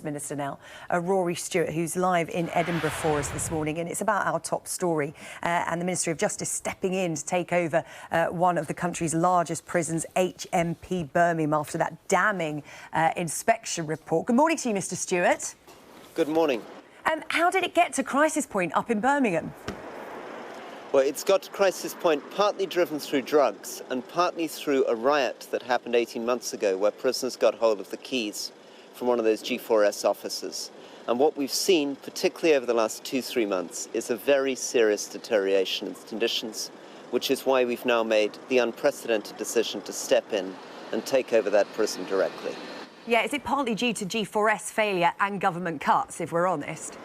Minister now, Rory Stewart, who's live in Edinburgh for us this morning, and it's about our top story and the Ministry of Justice stepping in to take over one of the country's largest prisons, HMP Birmingham, after that damning inspection report. Good morning to you, Mr. Stewart. Good morning. How did it get to crisis point up in Birmingham? Well, it's got to crisis point partly driven through drugs and partly through a riot that happened 18 months ago where prisoners got hold of the keys from one of those G4S officers. And what we've seen, particularly over the last 2-3 months, is a very serious deterioration in conditions, which is why we've now made the unprecedented decision to step in and take over that prison directly. Yeah, is it partly due to G4S failure and government cuts, if we're honest?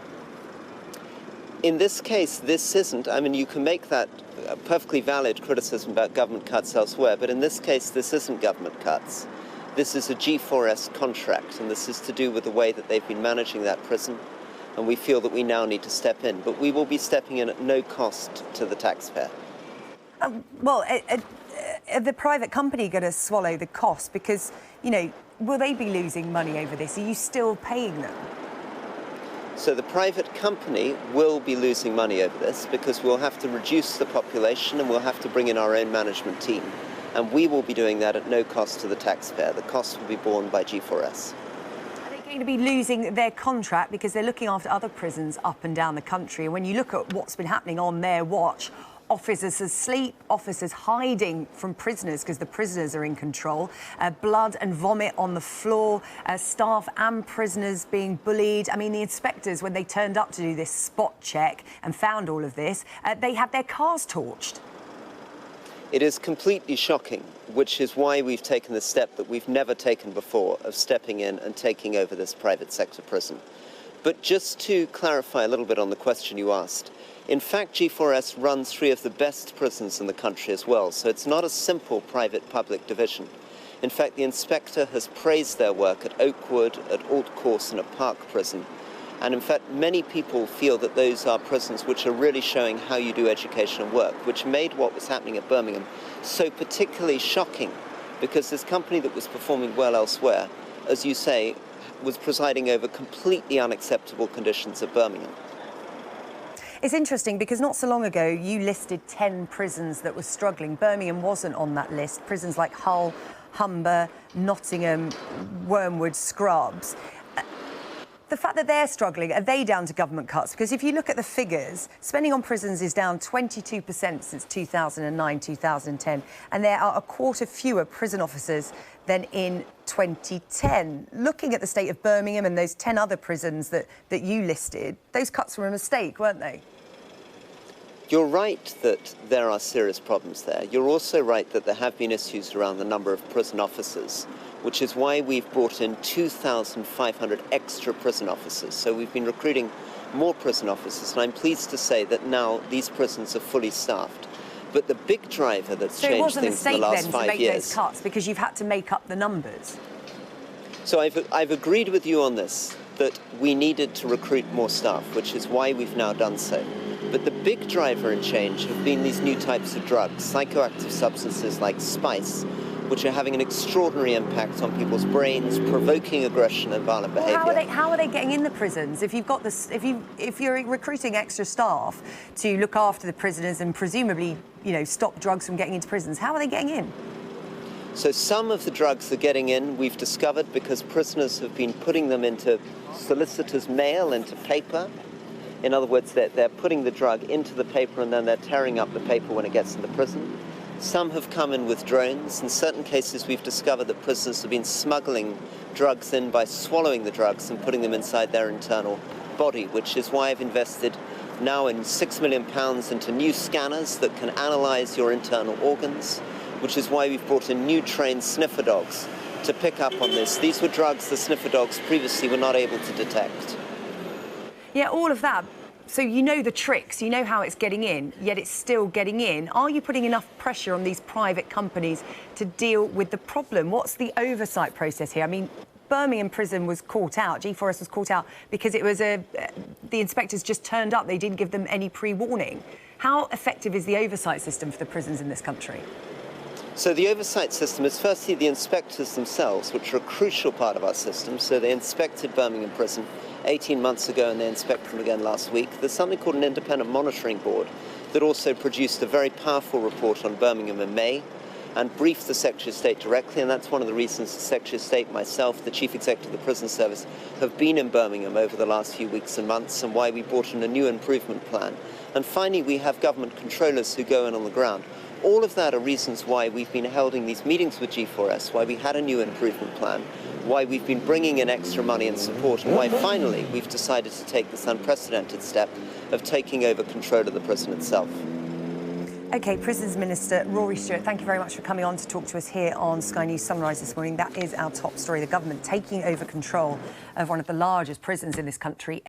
In this case, this isn't. I mean, you can make that a perfectly valid criticism about government cuts elsewhere, but in this case, this isn't government cuts. This is a G4S contract, and this is to do with the way that they've been managing that prison, and we feel that we now need to step in. But we will be stepping in at no cost to the taxpayer. Well, are the private company going to swallow the cost? Because, you know, will they be losing money over this? Are you still paying them? So the private company will be losing money over this because we'll have to reduce the population and we'll have to bring in our own management team. And we will be doing that at no cost to the taxpayer. The cost will be borne by G4S. Are they going to be losing their contract because they're looking after other prisons up and down the country? And when you look at what's been happening on their watch, officers asleep, officers hiding from prisoners because the prisoners are in control, blood and vomit on the floor, staff and prisoners being bullied. I mean, the inspectors, when they turned up to do this spot check and found all of this, they had their cars torched. It is completely shocking, which is why we've taken the step that we've never taken before of stepping in and taking over this private sector prison. But just to clarify a little bit on the question you asked, in fact, G4S runs 3 of the best prisons in the country as well, so it's not a simple private-public division. In fact, the inspector has praised their work at Oakwood, at Alt Course and at Park Prison. And in fact, many people feel that those are prisons which are really showing how you do educational work, which made what was happening at Birmingham so particularly shocking, because this company that was performing well elsewhere, as you say, was presiding over completely unacceptable conditions at Birmingham. It's interesting because not so long ago you listed 10 prisons that were struggling. Birmingham wasn't on that list. Prisons like Hull, Humber, Nottingham, Wormwood, Scrubs. The fact that they're struggling, are they down to government cuts? Because if you look at the figures, spending on prisons is down 22% since 2009, 2010, and there are a quarter fewer prison officers than in 2010. Looking at the state of Birmingham and those 10 other prisons that you listed, those cuts were a mistake, weren't they? You're right that there are serious problems there. You're also right that there have been issues around the number of prison officers, which is why we've brought in 2,500 extra prison officers. So we've been recruiting more prison officers, and I'm pleased to say that now these prisons are fully staffed. But the big driver that's changed things in the last 5 years... So it was a mistake then to make those cuts because you've had to make up the numbers? So I've agreed with you on this, that we needed to recruit more staff, which is why we've now done so. But the big driver in change have been these new types of drugs, psychoactive substances like spice, which are having an extraordinary impact on people's brains, provoking aggression and violent behaviour. How are they getting in the prisons? If you've got this, if you're recruiting extra staff to look after the prisoners and presumably, you know, stop drugs from getting into prisons, how are they getting in? So some of the drugs are getting in, we've discovered, because prisoners have been putting them into solicitors' mail, into paper. In other words, they're putting the drug into the paper and then they're tearing up the paper when it gets in the prison. Some have come in with drones. In certain cases, we've discovered that prisoners have been smuggling drugs in by swallowing the drugs and putting them inside their internal body, which is why I've invested now in £6 million into new scanners that can analyse your internal organs, which is why we've brought in new trained sniffer dogs to pick up on this. These were drugs the sniffer dogs previously were not able to detect. Yeah, all of that. So you know the tricks, you know how it's getting in, yet it's still getting in. Are you putting enough pressure on these private companies to deal with the problem? What's the oversight process here? I mean, Birmingham prison was caught out, G4S was caught out because it was the inspectors just turned up, they didn't give them any pre-warning. How effective is the oversight system for the prisons in this country? So the oversight system is firstly the inspectors themselves, which are a crucial part of our system. So they inspected Birmingham Prison 18 months ago and they inspected them again last week. There's something called an independent monitoring board that also produced a very powerful report on Birmingham in May and briefed the Secretary of State directly, and that's one of the reasons the Secretary of State, myself, the Chief Executive of the Prison Service, have been in Birmingham over the last few weeks and months, and why we brought in a new improvement plan. And finally, we have government controllers who go in on the ground. All of that are reasons why we've been holding these meetings with G4S, why we had a new improvement plan, why we've been bringing in extra money and support, and why finally we've decided to take this unprecedented step of taking over control of the prison itself. OK, Prisons Minister Rory Stewart, thank you very much for coming on to talk to us here on Sky News Sunrise this morning. That is our top story, the government taking over control of one of the largest prisons in this country.